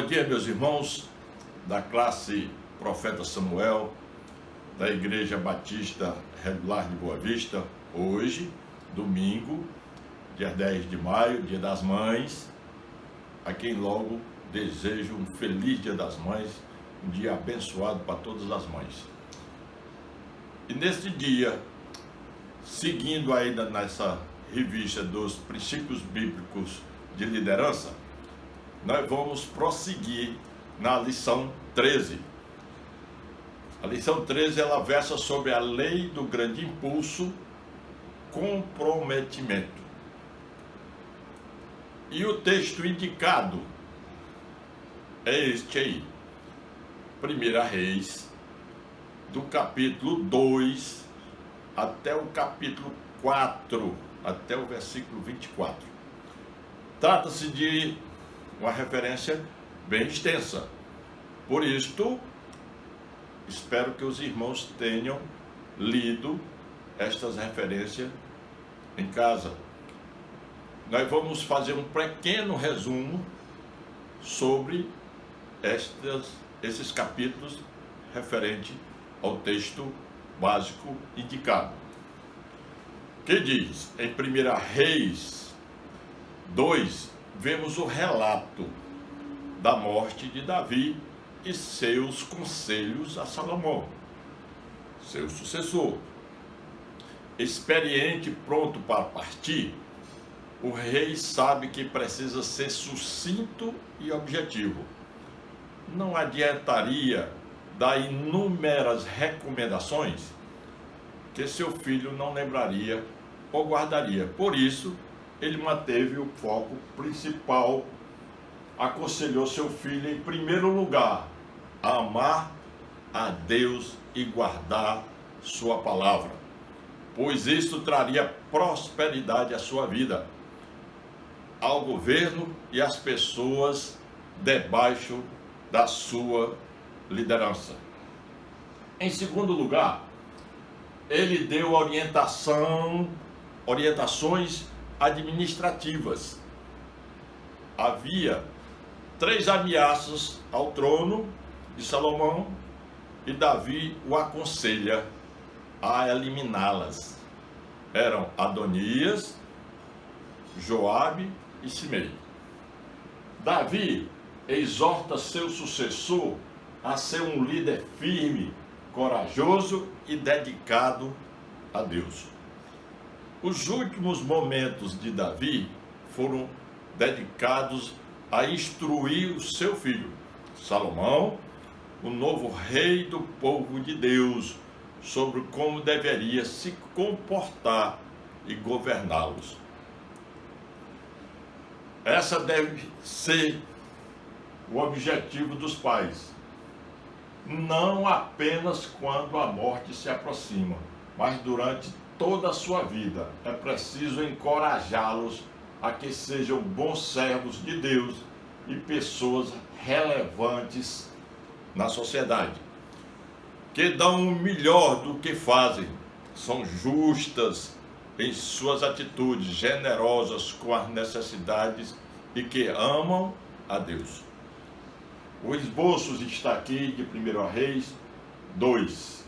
dia, meus irmãos da classe Profeta Samuel, da Igreja Batista Regular de Boa Vista. Hoje, domingo, dia 10 de maio, dia das mães, a quem logo desejo um feliz dia das mães, um dia abençoado para todas as mães. E neste dia, seguindo ainda nessa revista dos princípios bíblicos de liderança, nós vamos prosseguir na lição 13. A lição 13, ela versa sobre a lei do grande impulso, comprometimento. E o texto indicado é este aí, 1 Reis, do capítulo 2 até o capítulo 4, até o versículo 24. Trata-se de uma referência bem extensa. Por isto, espero que os irmãos tenham lido estas referências em casa. Nós vamos fazer um pequeno resumo sobre esses capítulos referente ao texto básico indicado, que diz, em 1 Reis 2, vemos o relato da morte de Davi e seus conselhos a Salomão, seu sucessor. Experiente e pronto para partir, o rei sabe que precisa ser sucinto e objetivo. Não adiantaria dar inúmeras recomendações que seu filho não lembraria ou guardaria. Por isso, ele manteve o foco principal, aconselhou seu filho em primeiro lugar a amar a Deus e guardar sua palavra, pois isso traria prosperidade à sua vida, ao governo e às pessoas debaixo da sua liderança. Em segundo lugar, ele deu orientações administrativas. Havia 3 ameaças ao trono de Salomão e Davi o aconselha a eliminá-las. Eram Adonias, Joabe e Simei. Davi exorta seu sucessor a ser um líder firme, corajoso e dedicado a Deus. Os últimos momentos de Davi foram dedicados a instruir o seu filho, Salomão, o novo rei do povo de Deus, sobre como deveria se comportar e governá-los. Essa deve ser o objetivo dos pais, não apenas quando a morte se aproxima, mas durante toda a sua vida. É preciso encorajá-los a que sejam bons servos de Deus e pessoas relevantes na sociedade, que dão o melhor do que fazem, são justas em suas atitudes, generosas com as necessidades e que amam a Deus. O esboço está aqui de 1 Reis 2.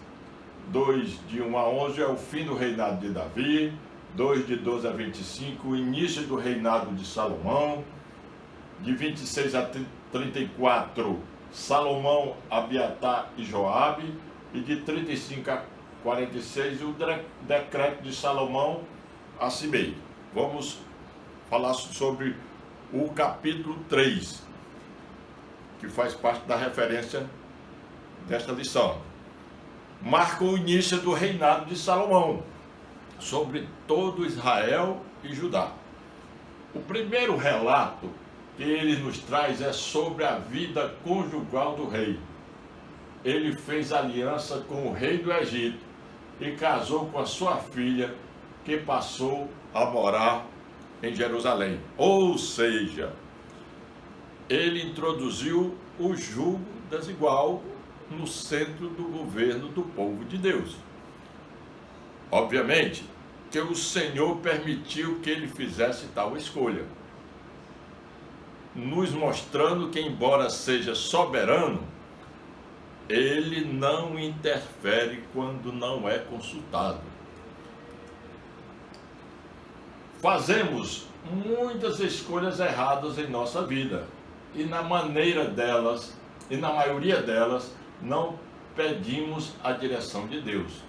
2 de 1 a 11 é o fim do reinado de Davi, 2 de 12 a 25, o início do reinado de Salomão, de 26 a 34, Salomão, Abiatar e Joabe, e de 35 a 46, o decreto de Salomão a Simei. Vamos falar sobre o capítulo 3, que faz parte da referência desta lição. Marca o início do reinado de Salomão sobre todo Israel e Judá. O primeiro relato que ele nos traz é sobre a vida conjugal do rei. Ele fez aliança com o rei do Egito e casou com a sua filha, que passou a morar em Jerusalém. Ou seja, ele introduziu o jugo desigual no centro do governo do povo de Deus. Obviamente que o Senhor permitiu que ele fizesse tal escolha. nos mostrando que, embora seja soberano, ele não interfere quando não é consultado. Fazemos muitas escolhas erradas em nossa vida e na maneira delas, e na maioria delas, não pedimos a direção de Deus.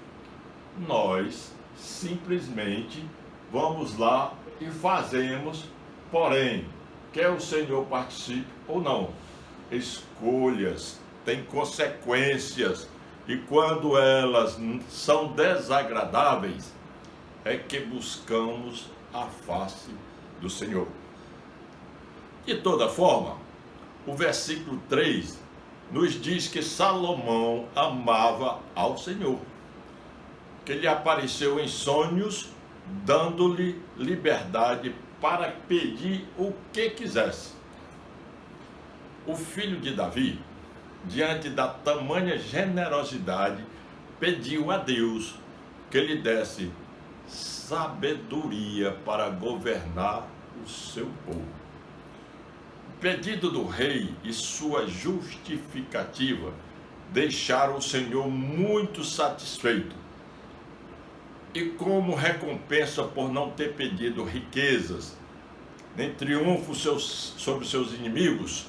Nós simplesmente vamos lá e fazemos, porém, quer o Senhor participe ou não. Escolhas têm consequências e quando elas são desagradáveis, é que buscamos a face do Senhor. De toda forma, o versículo 3 nos diz que Salomão amava ao Senhor, que ele apareceu em sonhos, dando-lhe liberdade para pedir o que quisesse. O filho de Davi, diante da tamanha generosidade, pediu a Deus que lhe desse sabedoria para governar o seu povo. O pedido do rei e sua justificativa deixaram o Senhor muito satisfeito. E como recompensa por não ter pedido riquezas, nem triunfo sobre seus inimigos,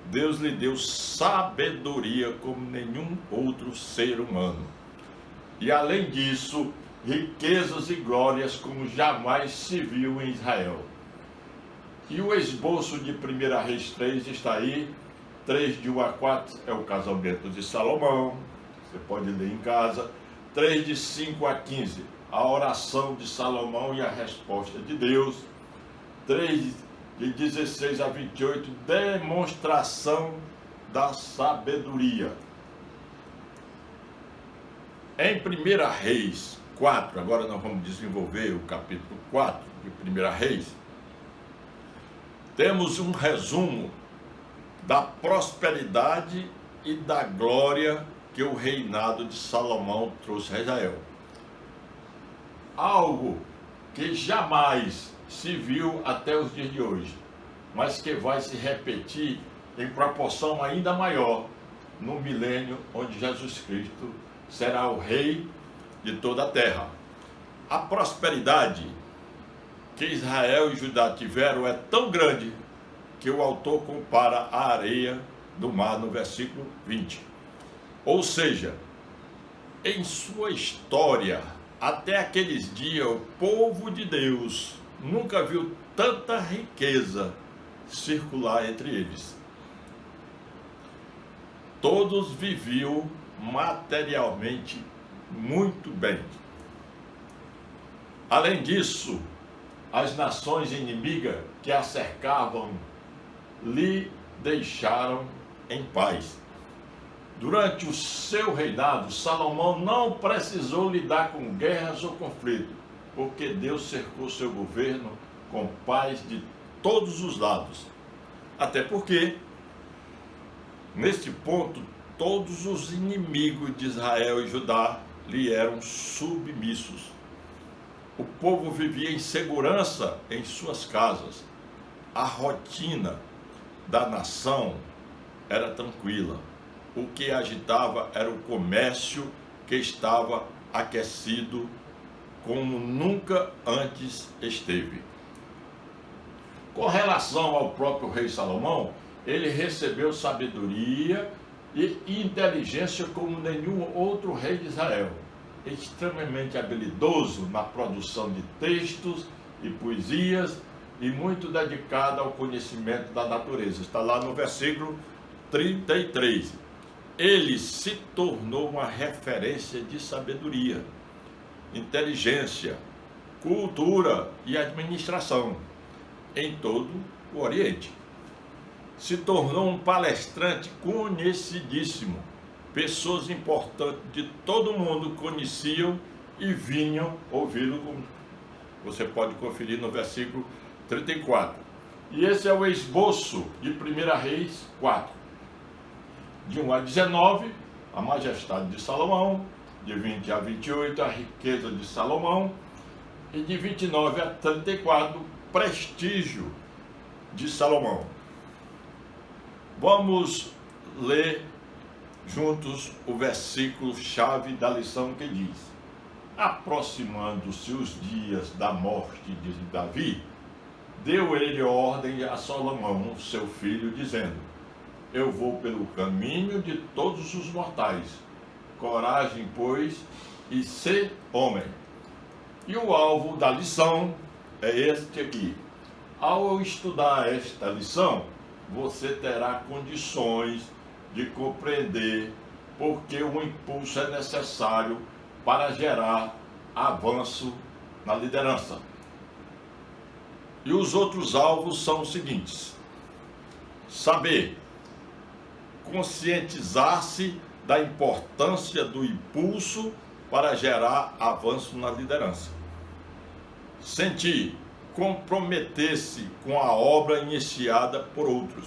Deus lhe deu sabedoria como nenhum outro ser humano. E além disso, riquezas e glórias como jamais se viu em Israel. E o esboço de 1 Reis 3 está aí, 3 de 1 a 4 é o casamento de Salomão, você pode ler em casa, 3 de 5 a 15, a oração de Salomão e a resposta de Deus, 3 de 16 a 28, demonstração da sabedoria. Em 1 Reis 4, agora nós vamos desenvolver o capítulo 4 de 1 Reis, temos um resumo da prosperidade e da glória que o reinado de Salomão trouxe a Israel. Algo que jamais se viu até os dias de hoje, mas que vai se repetir em proporção ainda maior no milênio onde Jesus Cristo será o rei de toda a terra. A prosperidade que Israel e Judá tiveram é tão grande que o autor compara a areia do mar no versículo 20. Ou seja, em sua história, até aqueles dias, o povo de Deus nunca viu tanta riqueza circular entre eles. Todos viviam materialmente muito bem. Além disso, as nações inimigas que a cercavam lhe deixaram em paz. Durante o seu reinado, Salomão não precisou lidar com guerras ou conflitos, porque Deus cercou seu governo com paz de todos os lados. Até porque, neste ponto, todos os inimigos de Israel e Judá lhe eram submissos. O povo vivia em segurança em suas casas. A rotina da nação era tranquila. O que agitava era o comércio, que estava aquecido como nunca antes esteve. Com relação ao próprio rei Salomão, ele recebeu sabedoria e inteligência como nenhum outro rei de Israel. Extremamente habilidoso na produção de textos e poesias e muito dedicado ao conhecimento da natureza. Está lá no versículo 33. Ele se tornou uma referência de sabedoria, inteligência, cultura e administração em todo o Oriente. Se tornou um palestrante conhecidíssimo. Pessoas importantes de todo mundo conheciam e vinham ouvi-lo, como você pode conferir no versículo 34. E esse é o esboço de 1 Reis 4. De 1 a 19, a majestade de Salomão. De 20 a 28, a riqueza de Salomão. E de 29 a 34, o prestígio de Salomão. Vamos ler juntos o versículo-chave da lição que diz: aproximando-se os dias da morte de Davi, deu ele ordem a Salomão, seu filho, dizendo: eu vou pelo caminho de todos os mortais. Coragem, pois, e sê homem. E o alvo da lição é este aqui. Ao estudar esta lição, você terá condições de compreender porque o impulso é necessário para gerar avanço na liderança. E os outros alvos são os seguintes: saber, conscientizar-se da importância do impulso para gerar avanço na liderança. Sentir, comprometer-se com a obra iniciada por outros.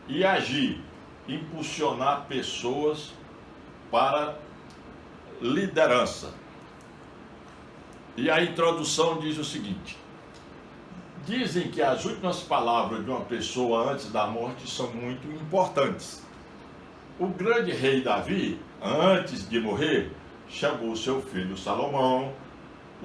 E agir, impulsionar pessoas para liderança. E a introdução diz o seguinte: dizem que as últimas palavras de uma pessoa antes da morte são muito importantes. O grande rei Davi, antes de morrer, chamou seu filho Salomão,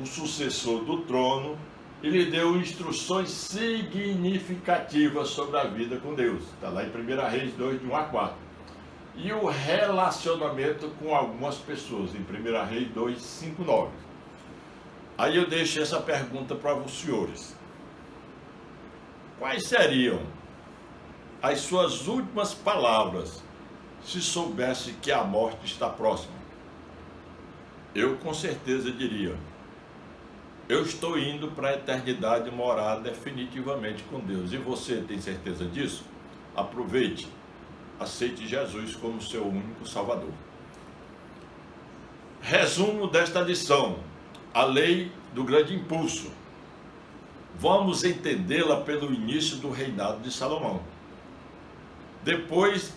o sucessor do trono, e lhe deu instruções significativas sobre a vida com Deus. Está lá em 1 Reis 2, de 1 a 4. E o relacionamento com algumas pessoas, em 1 Reis 2, 5, 9. Aí eu deixo essa pergunta para os senhores: quais seriam as suas últimas palavras se soubesse que a morte está próxima? Eu com certeza diria: eu estou indo para a eternidade morar definitivamente com Deus. E você tem certeza disso? Aproveite, aceite Jesus como seu único Salvador. Resumo desta lição: a lei do grande impulso. Vamos entendê-la pelo início do reinado de Salomão. Depois,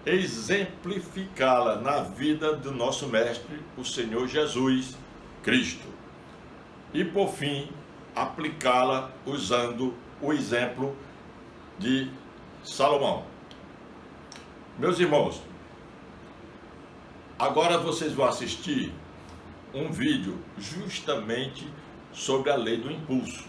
exemplificá-la na vida do nosso mestre, o Senhor Jesus Cristo. E, por fim, aplicá-la usando o exemplo de Salomão. Meus irmãos, agora vocês vão assistir um vídeo justamente sobre a lei do impulso.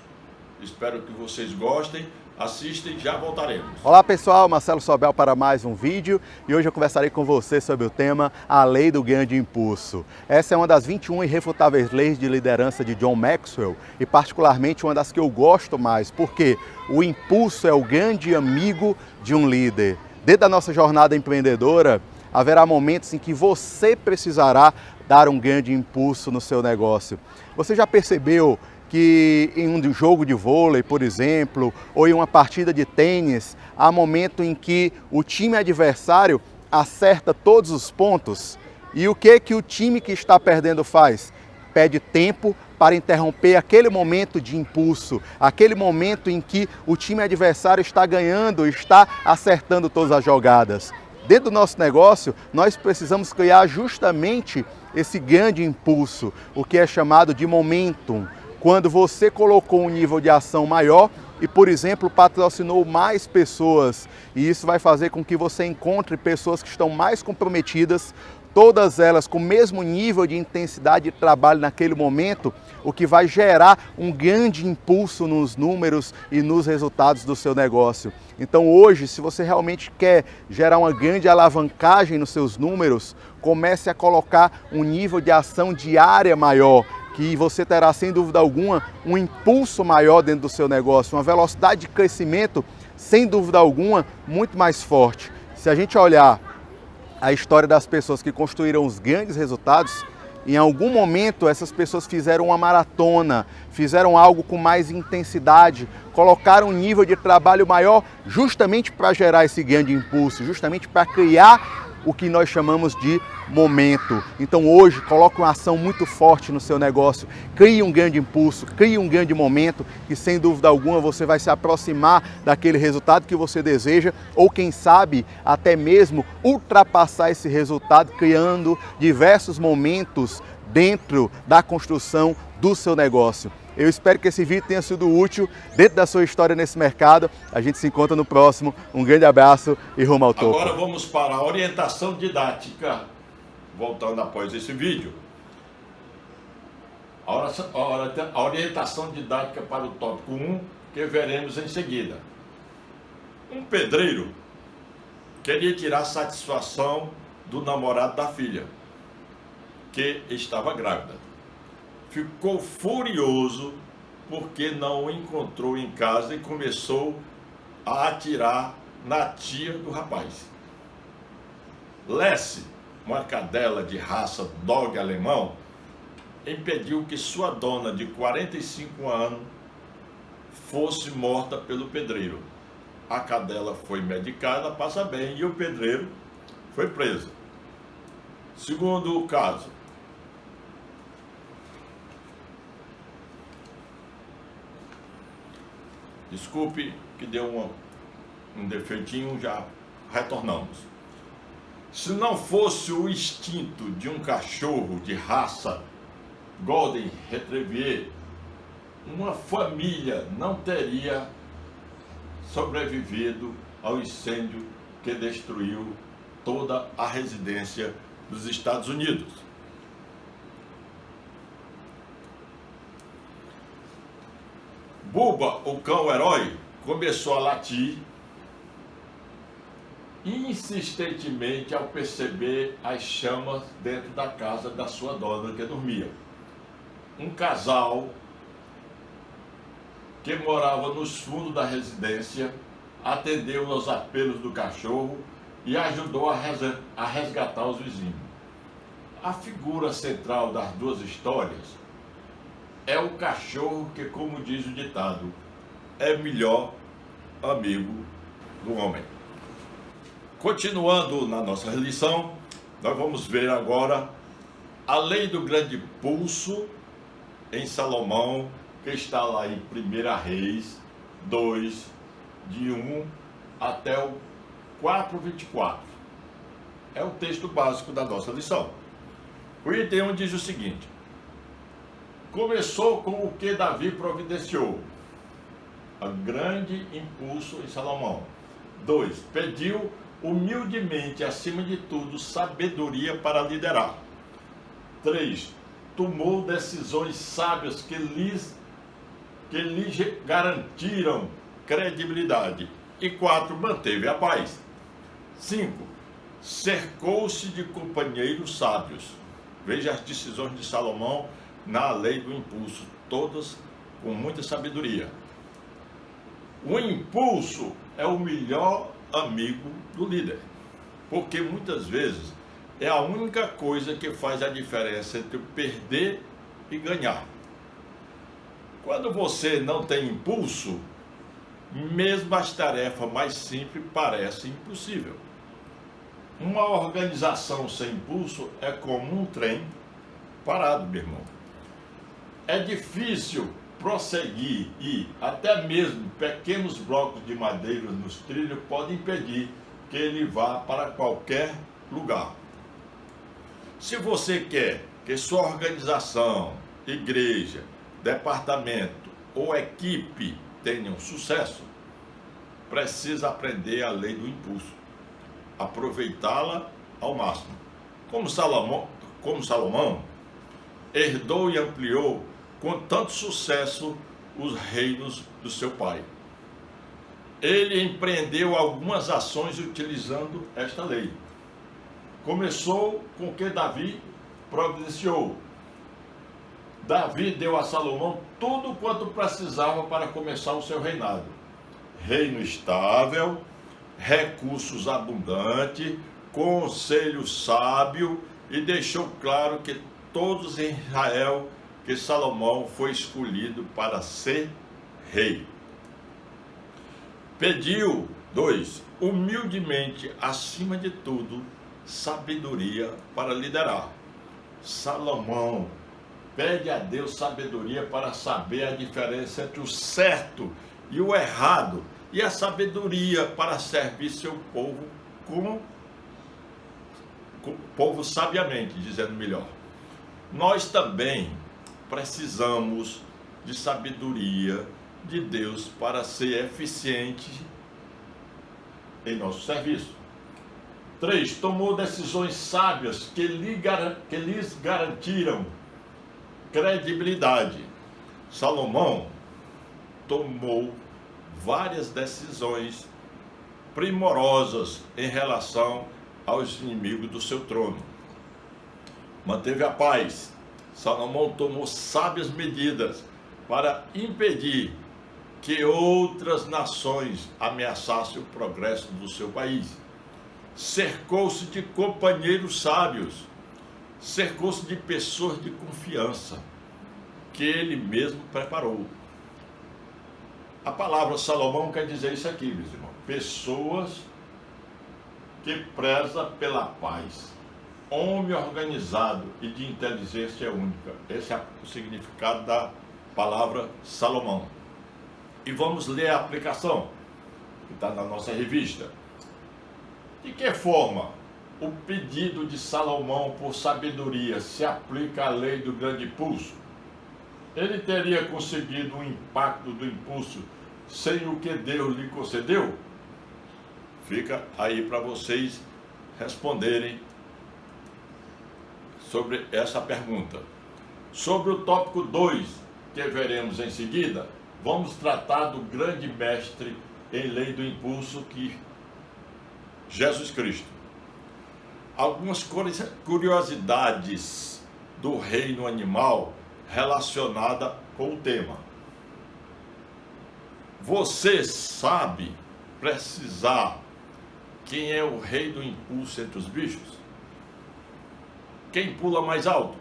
Espero que vocês gostem. Assistem e já voltaremos. Olá pessoal, Marcelo Sobel para mais um vídeo e hoje eu conversarei com você sobre o tema A Lei do Grande Impulso. Essa é uma das 21 irrefutáveis leis de liderança de John Maxwell e particularmente uma das que eu gosto mais, porque o impulso é o grande amigo de um líder. Dentro da nossa jornada empreendedora, haverá momentos em que você precisará dar um grande impulso no seu negócio. Você já percebeu que em um jogo de vôlei, por exemplo, ou em uma partida de tênis, há momento em que o time adversário acerta todos os pontos? E o que o time que está perdendo faz? Pede tempo para interromper aquele momento de impulso, aquele momento em que o time adversário está ganhando, está acertando todas as jogadas. Dentro do nosso negócio, nós precisamos criar justamente esse grande impulso, o que é chamado de momentum. Quando você colocou um nível de ação maior e, por exemplo, patrocinou mais pessoas, e isso vai fazer com que você encontre pessoas que estão mais comprometidas, todas elas com o mesmo nível de intensidade de trabalho naquele momento, o que vai gerar um grande impulso nos números e nos resultados do seu negócio. Então hoje, se você realmente quer gerar uma grande alavancagem nos seus números, comece a colocar um nível de ação diária maior, que você terá, sem dúvida alguma, um impulso maior dentro do seu negócio, uma velocidade de crescimento, sem dúvida alguma, muito mais forte. Se a gente olhar a história das pessoas que construíram os grandes resultados, em algum momento essas pessoas fizeram uma maratona, fizeram algo com mais intensidade, colocaram um nível de trabalho maior justamente para gerar esse grande impulso, justamente para criar o que nós chamamos de momento. Então hoje, coloque uma ação muito forte no seu negócio, crie um grande impulso, crie um grande momento e sem dúvida alguma você vai se aproximar daquele resultado que você deseja ou quem sabe até mesmo ultrapassar esse resultado criando diversos momentos dentro da construção do seu negócio. Eu espero que esse vídeo tenha sido útil dentro da sua história nesse mercado. A gente se encontra no próximo. Um grande abraço e rumo ao topo. Agora vamos para a orientação didática, voltando após esse vídeo. A orientação didática para o tópico 1, que veremos em seguida. Um pedreiro queria tirar satisfação do namorado da filha, que estava grávida. Ficou furioso porque não o encontrou em casa e começou a atirar na tia do rapaz. Lessie, uma cadela de raça dog alemão, impediu que sua dona de 45 anos fosse morta pelo pedreiro. A cadela foi medicada, passa bem, e o pedreiro foi preso. Segundo o caso, desculpe que deu um defeitinho, já retornamos. Se não fosse o instinto de um cachorro de raça Golden Retriever, uma família não teria sobrevivido ao incêndio que destruiu toda a residência dos Estados Unidos. Bubba, o cão herói, começou a latir insistentemente ao perceber as chamas dentro da casa da sua dona que dormia. Um casal que morava nos fundos da residência atendeu aos apelos do cachorro e ajudou a resgatar os vizinhos. A figura central das duas histórias é o cachorro que, como diz o ditado, é melhor amigo do homem. Continuando na nossa lição, nós vamos ver agora a lei do grande pulso em Salomão, que está lá em 1 Reis 2, de 1 até o 4:24. É o texto básico da nossa lição. O item 1 diz o seguinte: começou com o que Davi providenciou, a grande impulso em Salomão. 2. Pediu humildemente, acima de tudo, sabedoria para liderar. 3. Tomou decisões sábias que lhe garantiram credibilidade. E 4. Manteve a paz. 5. Cercou-se de companheiros sábios. Veja as decisões de Salomão na lei do impulso, todas com muita sabedoria. O impulso é o melhor amigo do líder, porque muitas vezes é a única coisa que faz a diferença entre perder e ganhar. Quando você não tem impulso, mesmo as tarefas mais simples parecem impossíveis. Uma organização sem impulso é como um trem parado, meu irmão. É difícil prosseguir e até mesmo pequenos blocos de madeira nos trilhos podem impedir que ele vá para qualquer lugar. Se você quer que sua organização, igreja, departamento ou equipe tenham sucesso, precisa aprender a lei do impulso, aproveitá-la ao máximo. Como Salomão herdou e ampliou com tanto sucesso os reinos do seu pai. Ele empreendeu algumas ações utilizando esta lei. Começou com o que Davi providenciou. Davi deu a Salomão tudo quanto precisava para começar o seu reinado: reino estável, recursos abundantes, conselho sábio, e deixou claro que todos em Israel que Salomão foi escolhido para ser rei. Pediu, 2, humildemente, acima de tudo, sabedoria para liderar. Salomão pede a Deus sabedoria para saber a diferença entre o certo e o errado, e a sabedoria para servir seu povo povo sabiamente, dizendo melhor. Nós também precisamos de sabedoria de Deus para ser eficiente em nosso serviço. 3. Tomou decisões sábias que lhes garantiram credibilidade. Salomão tomou várias decisões primorosas em relação aos inimigos do seu trono. Manteve a paz. Salomão tomou sábias medidas para impedir que outras nações ameaçassem o progresso do seu país. Cercou-se de companheiros sábios, cercou-se de pessoas de confiança, que ele mesmo preparou. A palavra Salomão quer dizer isso aqui, meus irmãos. Pessoas que prezam pela paz. Homem organizado e de inteligência única. Esse é o significado da palavra Salomão. E vamos ler a aplicação, que está na nossa revista. De que forma o pedido de Salomão por sabedoria se aplica à lei do grande impulso? Ele teria conseguido o impacto do impulso sem o que Deus lhe concedeu? Fica aí para vocês responderem sobre essa pergunta. Sobre o tópico 2, que veremos em seguida, vamos tratar do grande mestre em lei do impulso, que Jesus Cristo. Algumas curiosidades do reino animal relacionada com o tema. Você sabe precisar quem é o rei do impulso entre os bichos? Quem pula mais alto?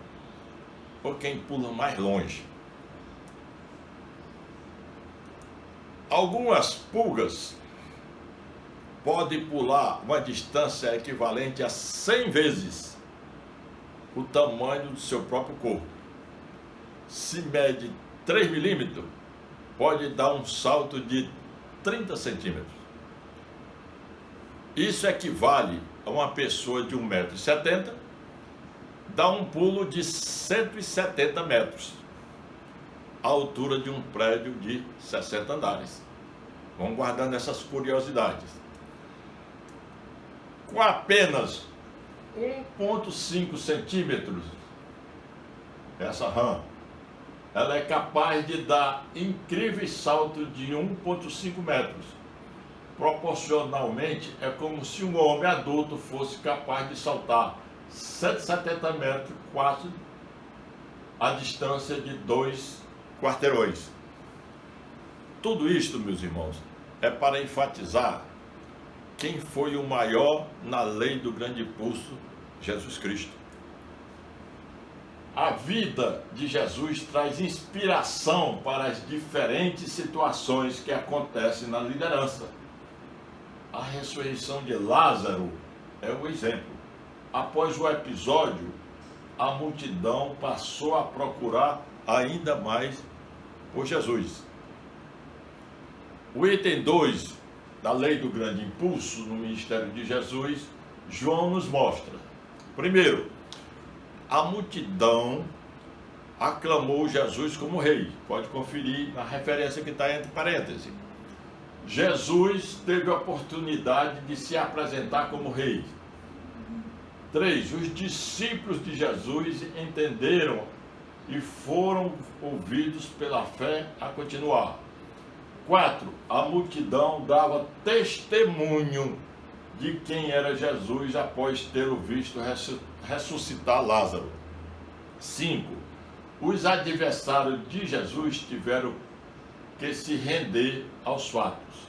Ou quem pula mais longe? Algumas pulgas podem pular uma distância equivalente a 100 vezes o tamanho do seu próprio corpo. Se mede 3 milímetros, pode dar um salto de 30 centímetros. Isso equivale a uma pessoa de 1,70 m dar um pulo de 170 metros, a altura de um prédio de 60 andares. Vamos guardando essas curiosidades. Com apenas 1,5 centímetros, essa rã, ela é capaz de dar incríveis saltos de 1,5 metros. Proporcionalmente, é como se um homem adulto fosse capaz de saltar 170 metros, quase a distância de 2 quarteirões. Tudo isto, meus irmãos, é para enfatizar quem foi o maior na lei do grande impulso, Jesus Cristo. A vida de Jesus traz inspiração para as diferentes situações que acontecem na liderança. A ressurreição de Lázaro é um exemplo. Após o episódio, a multidão passou a procurar ainda mais por Jesus. O item 2 da lei do grande impulso no ministério de Jesus, João nos mostra. Primeiro, a multidão aclamou Jesus como rei. Pode conferir na referência que está entre parênteses. Jesus teve a oportunidade de se apresentar como rei. 3. Os discípulos de Jesus entenderam e foram ouvidos pela fé a continuar. 4. A multidão dava testemunho de quem era Jesus após ter o visto ressuscitar Lázaro. 5. Os adversários de Jesus tiveram que se render aos fatos.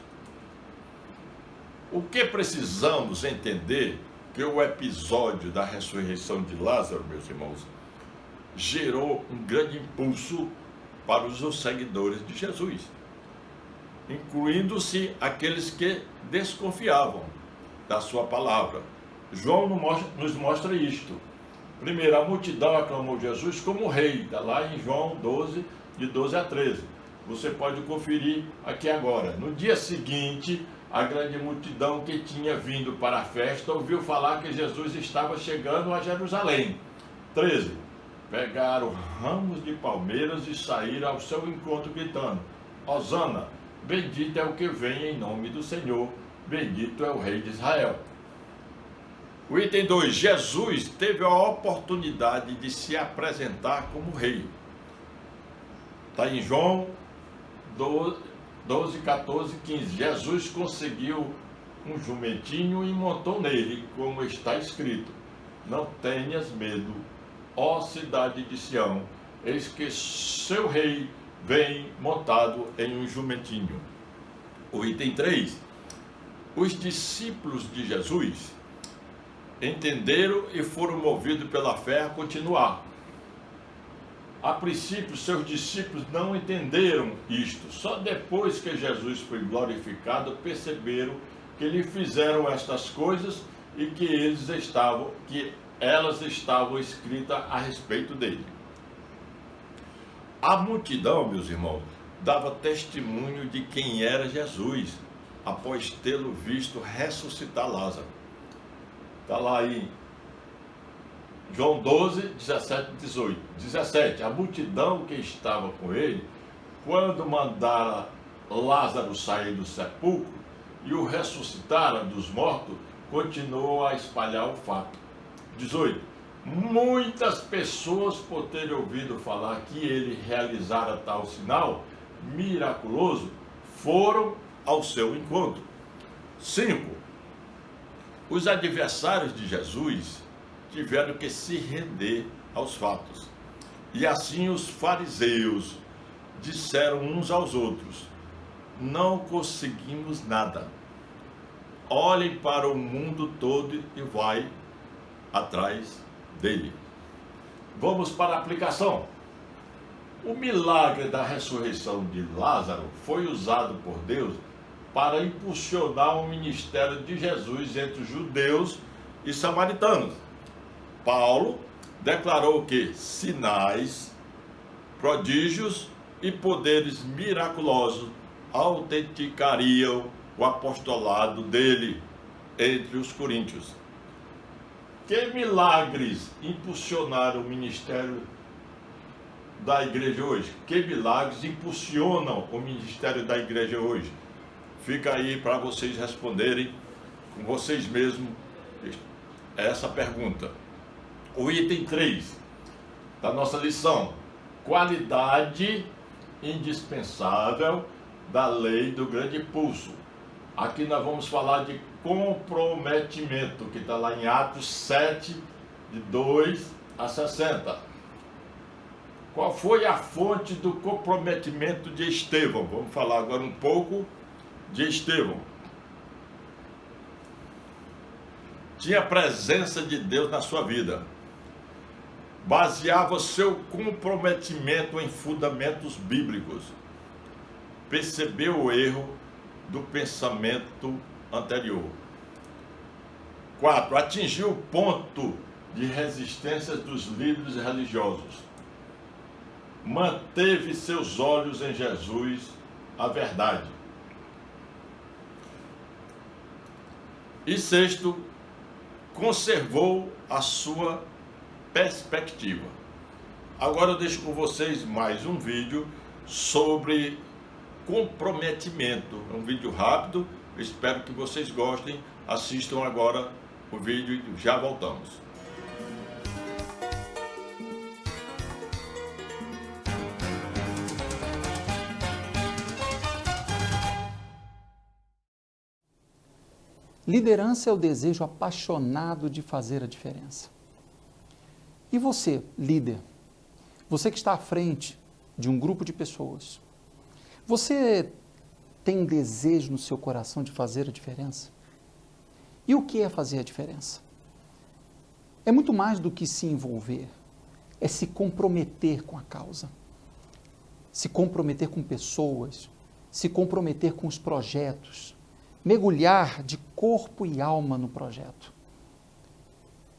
O que precisamos entender que o episódio da ressurreição de Lázaro, meus irmãos, gerou um grande impulso para os seguidores de Jesus, incluindo-se aqueles que desconfiavam da sua palavra. João nos mostra isto. Primeiro, a multidão aclamou Jesus como rei, está lá em João 12, de 12 a 13. Você pode conferir aqui agora. No dia seguinte, a grande multidão que tinha vindo para a festa ouviu falar que Jesus estava chegando a Jerusalém. 13. pegaram ramos de palmeiras e saíram ao seu encontro gritando: Hosana, bendito é o que vem em nome do Senhor, bendito é o Rei de Israel. O item 2, Jesus teve a oportunidade de se apresentar como rei. Está em João 12, 14, 15. Jesus conseguiu um jumentinho e montou nele, como está escrito: não tenhas medo, ó cidade de Sião, eis que seu rei vem montado em um jumentinho. O item 3, os discípulos de Jesus entenderam e foram movidos pela fé a continuar. A princípio, seus discípulos não entenderam isto. Só depois que Jesus foi glorificado, perceberam que lhe fizeram estas coisas e que elas estavam escritas a respeito dele. A multidão, meus irmãos, dava testemunho de quem era Jesus, após tê-lo visto ressuscitar Lázaro. Está lá aí, João 12, 17 e 18. 17. A multidão que estava com ele, quando mandara Lázaro sair do sepulcro e o ressuscitara dos mortos, continuou a espalhar o fato. 18. Muitas pessoas, por terem ouvido falar que ele realizara tal sinal miraculoso, foram ao seu encontro. 5. Os adversários de Jesus tiveram que se render aos fatos. E assim os fariseus disseram uns aos outros: não conseguimos nada. Olhem para o mundo todo e vai atrás dele. Vamos para a aplicação. O milagre da ressurreição de Lázaro foi usado por Deus para impulsionar o ministério de Jesus entre os judeus e samaritanos. Paulo declarou que sinais, prodígios e poderes miraculosos autenticariam o apostolado dele entre os coríntios. Que milagres impulsionaram o ministério da igreja hoje? Que milagres impulsionam o ministério da igreja hoje? Fica aí para vocês responderem com vocês mesmos essa pergunta. O item 3 da nossa lição: qualidade indispensável da lei do grande impulso. Aqui nós vamos falar de comprometimento, que está lá em Atos 7, de 2 a 60. Qual foi a fonte do comprometimento de Estevão? Vamos falar agora um pouco de Estevão. Tinha a presença de Deus na sua vida. Baseava seu comprometimento em fundamentos bíblicos. Percebeu o erro do pensamento anterior. 4. Atingiu o ponto de resistência dos líderes religiosos. Manteve seus olhos em Jesus, a verdade. E 6. Conservou a sua perspectiva. Agora eu deixo com vocês mais um vídeo sobre comprometimento. É um vídeo rápido, eu espero que vocês gostem. Assistam agora o vídeo e já voltamos. Liderança é o desejo apaixonado de fazer a diferença. E você, líder, você que está à frente de um grupo de pessoas, você tem desejo no seu coração de fazer a diferença? E o que é fazer a diferença? É muito mais do que se envolver, é se comprometer com a causa, se comprometer com pessoas, se comprometer com os projetos, mergulhar de corpo e alma no projeto.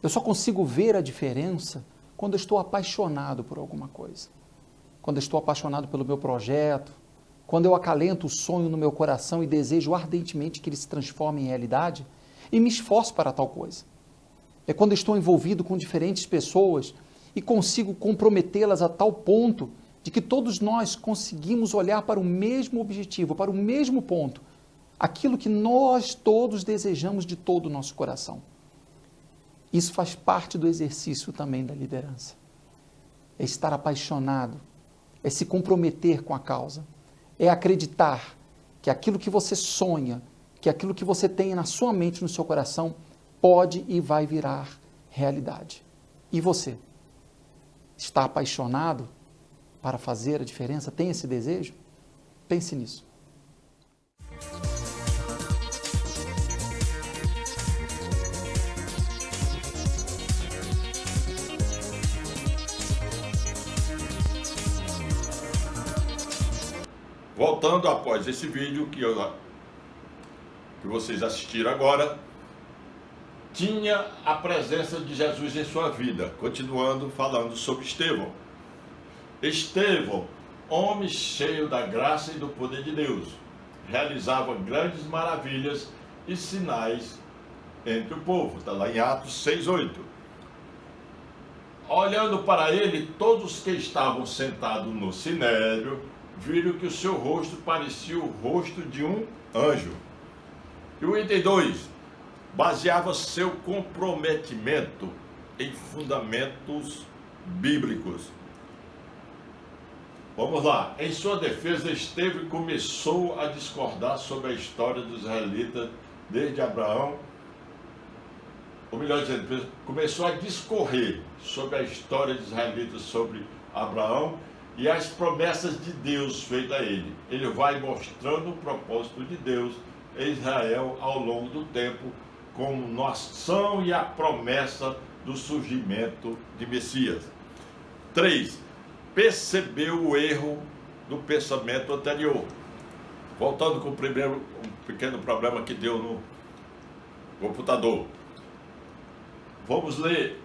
Eu só consigo ver a diferença quando eu estou apaixonado por alguma coisa. Quando eu estou apaixonado pelo meu projeto, quando eu acalento o sonho no meu coração e desejo ardentemente que ele se transforme em realidade e me esforço para tal coisa. É quando eu estou envolvido com diferentes pessoas e consigo comprometê-las a tal ponto de que todos nós conseguimos olhar para o mesmo objetivo, para o mesmo ponto, aquilo que nós todos desejamos de todo o nosso coração. Isso faz parte do exercício também da liderança. É estar apaixonado, é se comprometer com a causa, é acreditar que aquilo que você sonha, que aquilo que você tem na sua mente, no seu coração, pode e vai virar realidade. E você? Está apaixonado para fazer a diferença? Tem esse desejo? Pense nisso. Voltando após esse vídeo que vocês assistiram agora, tinha a presença de Jesus em sua vida. Continuando falando sobre Estevão. Estevão, homem cheio da graça e do poder de Deus, realizava grandes maravilhas e sinais entre o povo. Está lá em Atos 6:8. Olhando para ele, todos que estavam sentados no sinédrio viram que o seu rosto parecia o rosto de um anjo. E o item 2, baseava seu comprometimento em fundamentos bíblicos. Vamos lá. Em sua defesa, Estevão começou a discordar sobre a história dos israelitas desde Abraão, ou melhor dizendo, começou a discorrer sobre a história dos israelitas, sobre Abraão e as promessas de Deus feitas a ele. Ele vai mostrando o propósito de Deus em Israel ao longo do tempo, como noção e a promessa do surgimento de Messias. 3. Percebeu o erro do pensamento anterior. Voltando com o primeiro um pequeno problema que deu no computador. Vamos ler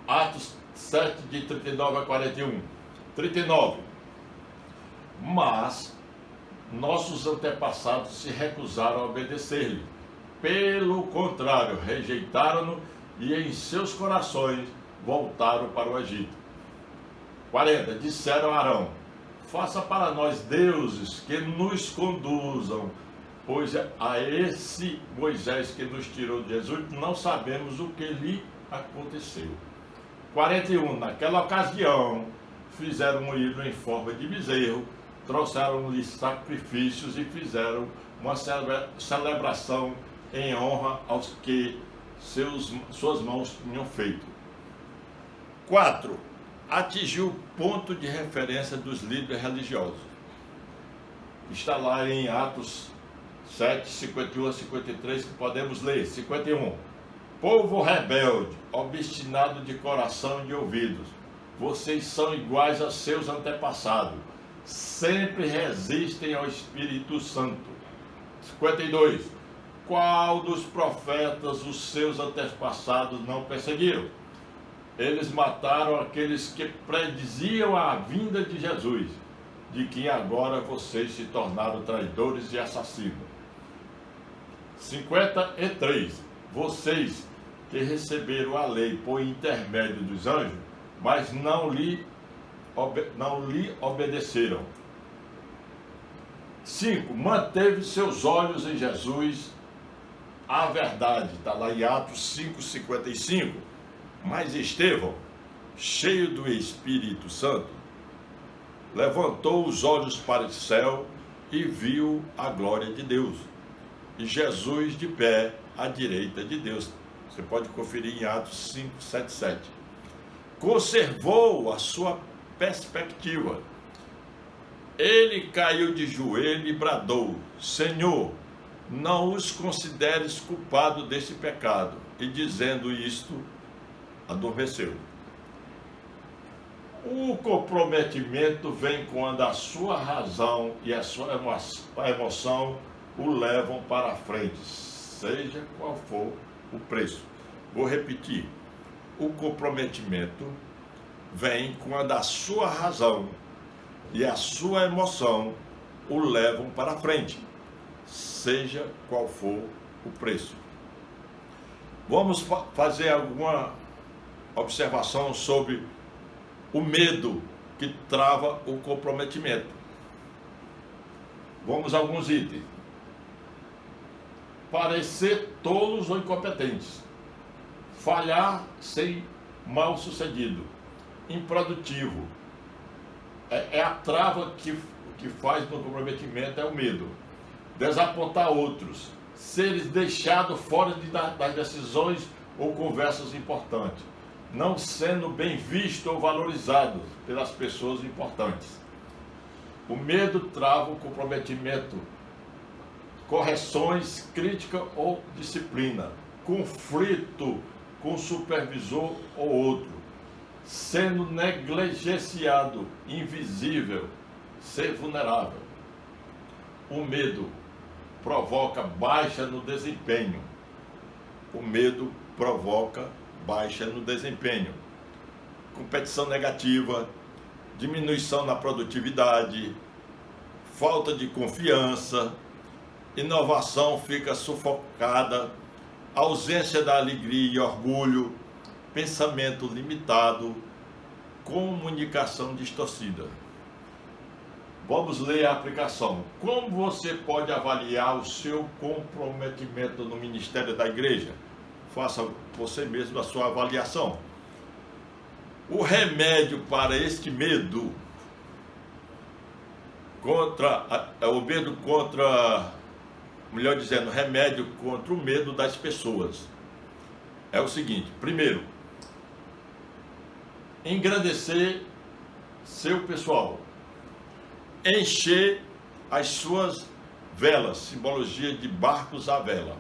Atos 7, de 39 a 41. 39. Mas nossos antepassados se recusaram a obedecer-lhe. Pelo contrário, rejeitaram-no e em seus corações voltaram para o Egito. 40. Disseram a Arão: faça para nós deuses que nos conduzam, pois a esse Moisés que nos tirou de Egito não sabemos o que lhe aconteceu. 41. Naquela ocasião fizeram um ídolo em forma de bezerro, trouxeram-lhe sacrifícios e fizeram uma celebração em honra aos que suas mãos tinham feito. 4. Atingiu o ponto de referência dos líderes religiosos. Está lá em Atos 7, 51 a 53, que podemos ler. 51. Povo rebelde, obstinado de coração e de ouvidos, vocês são iguais a seus antepassados, sempre resistem ao Espírito Santo. 52. Qual dos profetas os seus antepassados não perseguiram? Eles mataram aqueles que prediziam a vinda de Jesus, de quem agora vocês se tornaram traidores e assassinos. 53. Vocês que receberam a lei por intermédio dos anjos, mas não lhe obedeceram. 5. Manteve seus olhos em Jesus, a verdade. Está lá em Atos 5, 55. Mas Estevão, cheio do Espírito Santo, levantou os olhos para o céu e viu a glória de Deus, e Jesus de pé à direita de Deus. Você pode conferir em Atos 5, 7, 7. Conservou a sua perspectiva. Ele caiu de joelho e bradou: Senhor, não os consideres culpados desse pecado. E dizendo isto, adormeceu. O comprometimento vem quando a sua razão e a sua emoção o levam para a frente, seja qual for o preço. Vou repetir. O comprometimento vem quando a sua razão e a sua emoção o levam para a frente, seja qual for o preço. Vamos fazer alguma observação sobre O medo que trava o comprometimento. Vamos a alguns itens. Parecer tolos ou incompetentes. Falhar sem mal sucedido. Improdutivo. É a trava que faz no comprometimento, é o medo. Desapontar outros. Seres deixados fora das decisões ou conversas importantes. Não sendo bem visto ou valorizado pelas pessoas importantes. O medo trava o comprometimento. Correções, crítica ou disciplina. Conflito com o supervisor ou outro. Sendo negligenciado, invisível, ser vulnerável. O medo provoca baixa no desempenho. O medo provoca baixa no desempenho. Competição negativa, diminuição na produtividade, falta de confiança, inovação fica sufocada, ausência da alegria e orgulho, pensamento limitado, comunicação distorcida. Vamos ler a aplicação. Como você pode avaliar o seu comprometimento no ministério da igreja? Faça você mesmo a sua avaliação. O remédio para este medo, remédio contra o medo das pessoas, é o seguinte: primeiro, engrandecer seu pessoal, encher as suas velas, simbologia de barcos à vela.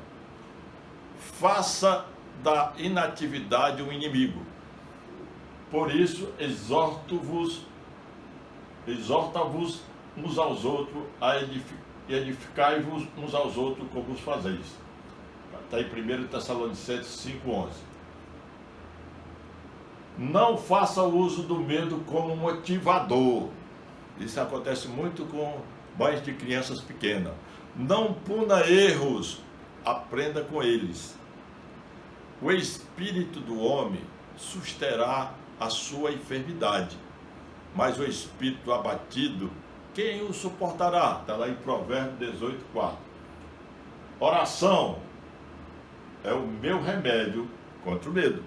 Faça da inatividade um inimigo. Por isso, exorta-vos uns aos outros e edificai-vos uns aos outros como os fazeis. Está em 1 Tessalonicenses 5,11. Não faça uso do medo como motivador. Isso acontece muito com banhos de crianças pequenas. Não puna erros, aprenda com eles. O espírito do homem susterá a sua enfermidade, mas o espírito abatido, quem o suportará? Está lá em Provérbios 18:4. Oração é o meu remédio contra o medo.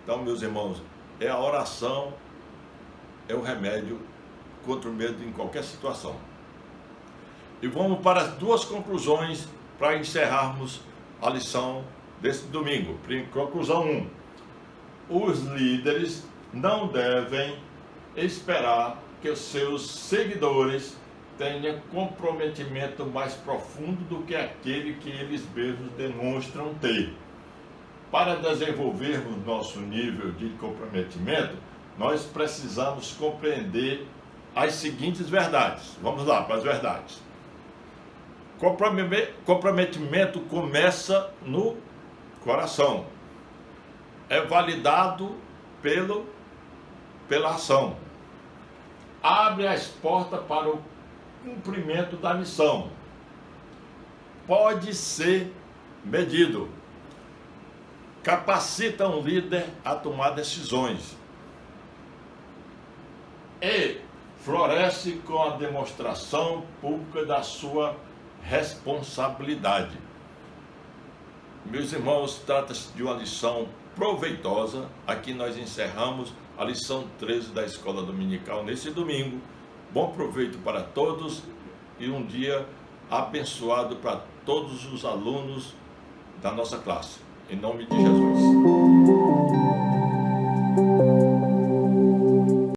Então, meus irmãos, a oração é o remédio contra o medo em qualquer situação. E vamos para as duas conclusões para encerrarmos a lição desse domingo. Conclusão 1. Os líderes não devem esperar que os seus seguidores tenham comprometimento mais profundo do que aquele que eles mesmos demonstram ter. Para desenvolvermos nosso nível de comprometimento, nós precisamos compreender as seguintes verdades. Vamos lá para as verdades. Comprometimento começa no coração. É validado pela ação. Abre as portas para o cumprimento da missão. Pode ser medido. Capacita um líder a tomar decisões. E floresce com a demonstração pública da sua responsabilidade. Meus irmãos, trata-se de uma lição proveitosa. Aqui nós encerramos a lição 13 da Escola Dominical nesse domingo. Bom proveito para todos e um dia abençoado para todos os alunos da nossa classe. Em nome de Jesus.